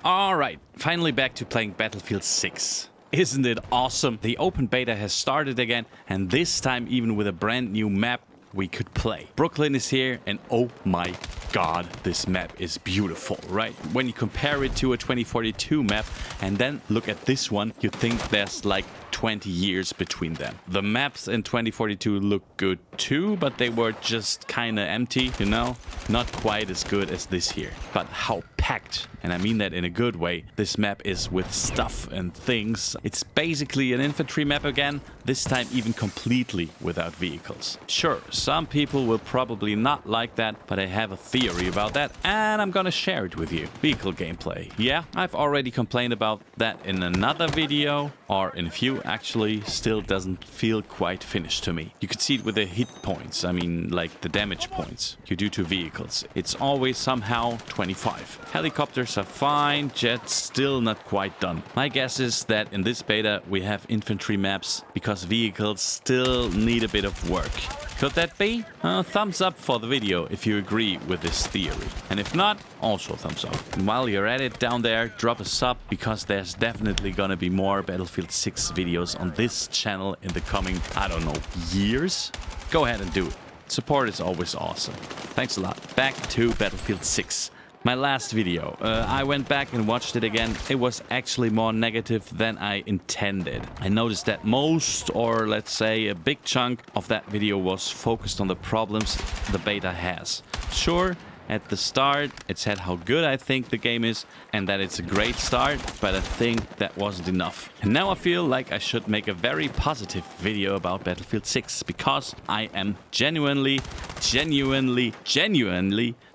Alright, finally back to playing Battlefield 6. Isn't it awesome? The open beta has started again, and this time even with a brand new map we could play. Brooklyn is here, and oh my god, this map is beautiful, right? When you compare it to a 2042 map and then look at this one, you think there's like 20 years between them. The maps in 2042 look good too, but they were just kinda empty, you know? Not quite as good as this here. But how packed, and I mean that in a good way, this map is with stuff and things. It's basically an infantry map again, this time even completely without vehicles. Sure, some people will probably not like that, but I have a theory about that, and I'm gonna share it with you. Vehicle gameplay. Yeah, I've already complained about that in another video, or in a few actually, still doesn't feel quite finished to me. You can see it with the hit points, I mean like the damage points you do to vehicles. It's always somehow 25. Helicopters are fine, jets still not quite done. My guess is that in this beta we have infantry maps because vehicles still need a bit of work. Could that be? Thumbs up for the video if you agree with this theory. And if not, also thumbs up. And while you're at it down there, drop a sub because there's definitely gonna be more Battlefield 6 videos on this channel in the coming, I don't know, years? Go ahead and do it. Support is always awesome. Thanks a lot. Back to Battlefield 6. My last video, I went back and watched it again. It was actually more negative than I intended. I noticed that most, or let's say a big chunk of that video was focused on the problems the beta has. Sure, at the start, it said how good I think the game is and that it's a great start, but I think that wasn't enough. And now I feel like I should make a very positive video about Battlefield 6 because I am genuinely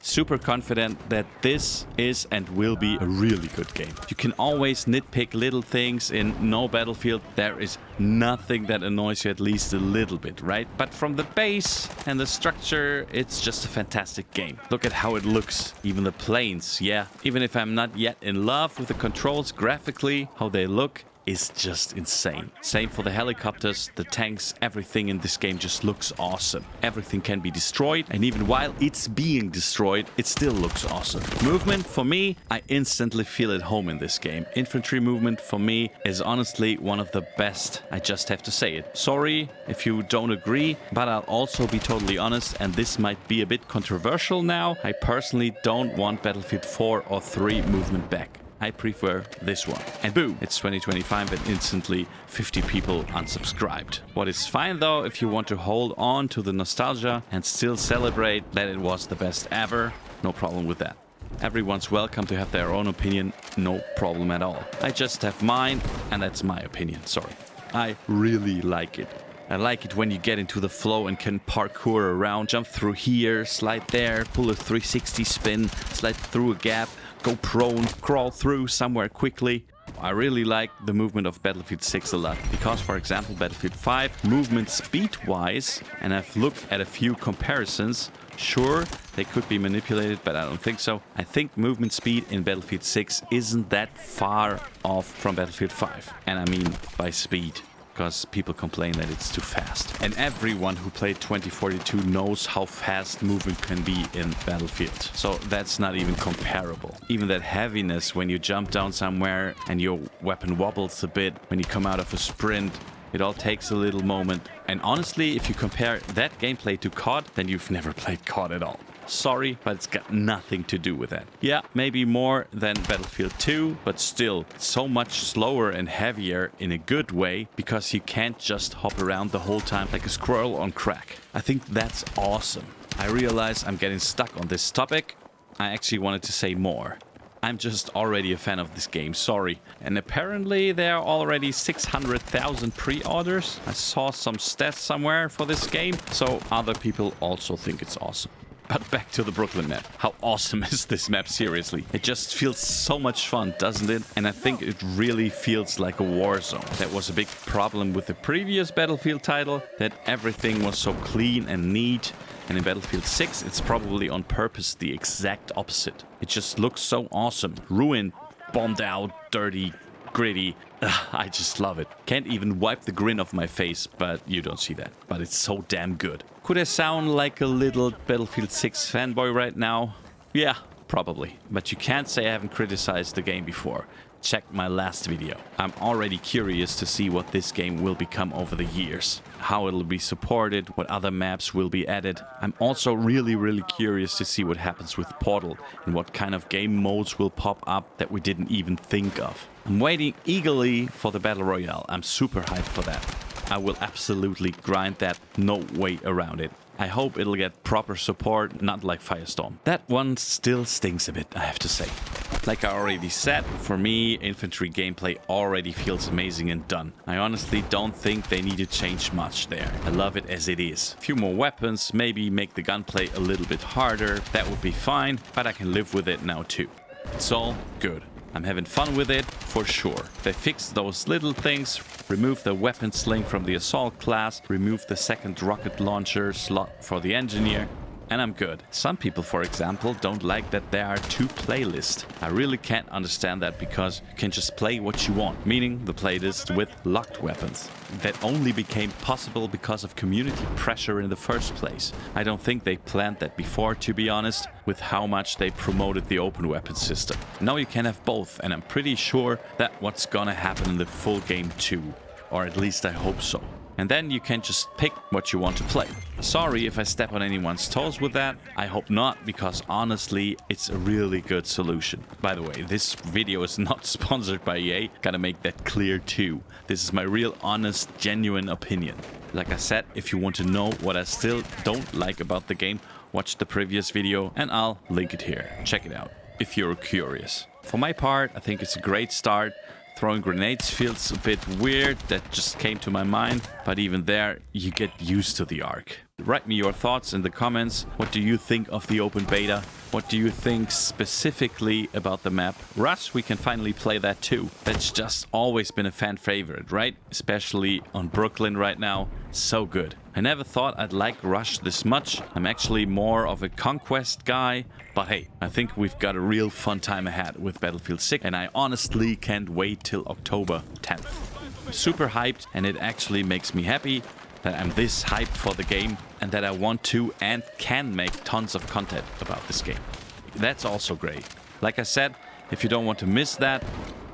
super confident that this is and will be a really good game. You can always nitpick little things in no Battlefield. There is nothing that annoys you at least a little bit, right? But from the base and the structure, it's just a fantastic game. Look at how it looks, even the planes, yeah. Even if I'm not yet in love with the controls graphically, how they look is just insane. Same for the helicopters, the tanks, everything in this game just looks awesome. Everything can be destroyed, and even while it's being destroyed, it still looks awesome. Movement, for me, I instantly feel at home in this game. Infantry movement, for me, is honestly one of the best. I just have to say it. Sorry if you don't agree, but I'll also be totally honest, and this might be a bit controversial now. I personally don't want Battlefield 4 or 3 movement back. I prefer this one. And boom, it's 2025 and instantly 50 people unsubscribed. What is fine though, if you want to hold on to the nostalgia and still celebrate that it was the best ever, no problem with that. Everyone's welcome to have their own opinion, no problem at all. I just have mine, and that's my opinion, sorry. I really like it. I like it when you get into the flow and can parkour around, jump through here, slide there, pull a 360 spin, slide through a gap, go prone, crawl through somewhere quickly. I really like the movement of Battlefield 6 a lot because, for example, Battlefield 5, movement speed-wise, and I've looked at a few comparisons, sure, they could be manipulated, but I don't think so. I think movement speed in Battlefield 6 isn't that far off from Battlefield 5, and I mean by speed, because people complain that it's too fast. And everyone who played 2042 knows how fast movement can be in Battlefield. So that's not even comparable. Even that heaviness when you jump down somewhere and your weapon wobbles a bit, when you come out of a sprint, it all takes a little moment. And honestly, if you compare that gameplay to COD, then you've never played COD at all. Sorry, but it's got nothing to do with that. Yeah, maybe more than Battlefield 2, but still so much slower and heavier in a good way because you can't just hop around the whole time like a squirrel on crack. I think that's awesome. I realize I'm getting stuck on this topic. I actually wanted to say more. I'm just already a fan of this game, sorry. And apparently there are already 600,000 pre-orders. I saw some stats somewhere for this game, so other people also think it's awesome. But back to the Brooklyn map. How awesome is this map, seriously? It just feels so much fun, doesn't it? And I think it really feels like a war zone. That was a big problem with the previous Battlefield title, that everything was so clean and neat. And in Battlefield 6, it's probably on purpose the exact opposite. It just looks so awesome. Ruined, bombed out, dirty, gritty. I just love it. Can't even wipe the grin off my face, but you don't see that. But it's so damn good. Could I sound like a little Battlefield 6 fanboy right now? Yeah, Probably. But you can't say I haven't criticized the game before. Check my last video. I'm already curious to see what this game will become over the years. How it'll be supported, what other maps will be added. I'm also really curious to see what happens with Portal and what kind of game modes will pop up that we didn't even think of. I'm waiting eagerly for the Battle Royale. I'm super hyped for that. I will absolutely grind that, no way around it. I hope it'll get proper support, not like Firestorm. That one still stings a bit, I have to say. Like I already said, for me, infantry gameplay already feels amazing and done. I honestly don't think they need to change much there. I love it as it is. A few more weapons, maybe make the gunplay a little bit harder. That would be fine, but I can live with it now too. It's all good. I'm having fun with it, for sure. They fixed those little things, removed the weapon sling from the assault class, removed the second rocket launcher slot for the engineer, and I'm good. Some people, for example, don't like that there are two playlists. I really can't understand that because you can just play what you want, meaning the playlist with locked weapons. That only became possible because of community pressure in the first place. I don't think they planned that before, to be honest, with how much they promoted the open weapon system. Now you can have both, and I'm pretty sure that's what's gonna happen in the full game too. Or at least I hope so. And then you can just pick what you want to play. Sorry if I step on anyone's toes with that. I hope not, because honestly, it's a really good solution. By the way, this video is not sponsored by EA. Gotta make that clear too. This is my real, honest, genuine opinion. Like I said, if you want to know what I still don't like about the game, watch the previous video and I'll link it here. Check it out if you're curious. For my part, I think it's a great start. Throwing grenades feels a bit weird, that just came to my mind, but even there, you get used to the arc. Write me your thoughts in the comments. What do you think of the open beta? What do you think specifically about the map? Rush, we can finally play that too. That's just always been a fan favorite, right? Especially on Brooklyn right now. So good. I never thought I'd like Rush this much. I'm actually more of a Conquest guy. But hey, I think we've got a real fun time ahead with Battlefield 6. And I honestly can't wait till October 10th. I'm super hyped, and it actually makes me happy that I'm this hyped for the game and that I want to and can make tons of content about this game. That's also great. Like I said, if you don't want to miss that,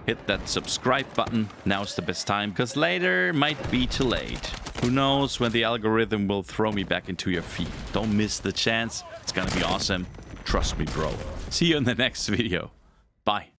hit that subscribe button. Now's the best time, because later might be too late. Who knows when the algorithm will throw me back into your feed. Don't miss the chance. It's gonna be awesome. Trust me, bro. See you in the next video. Bye.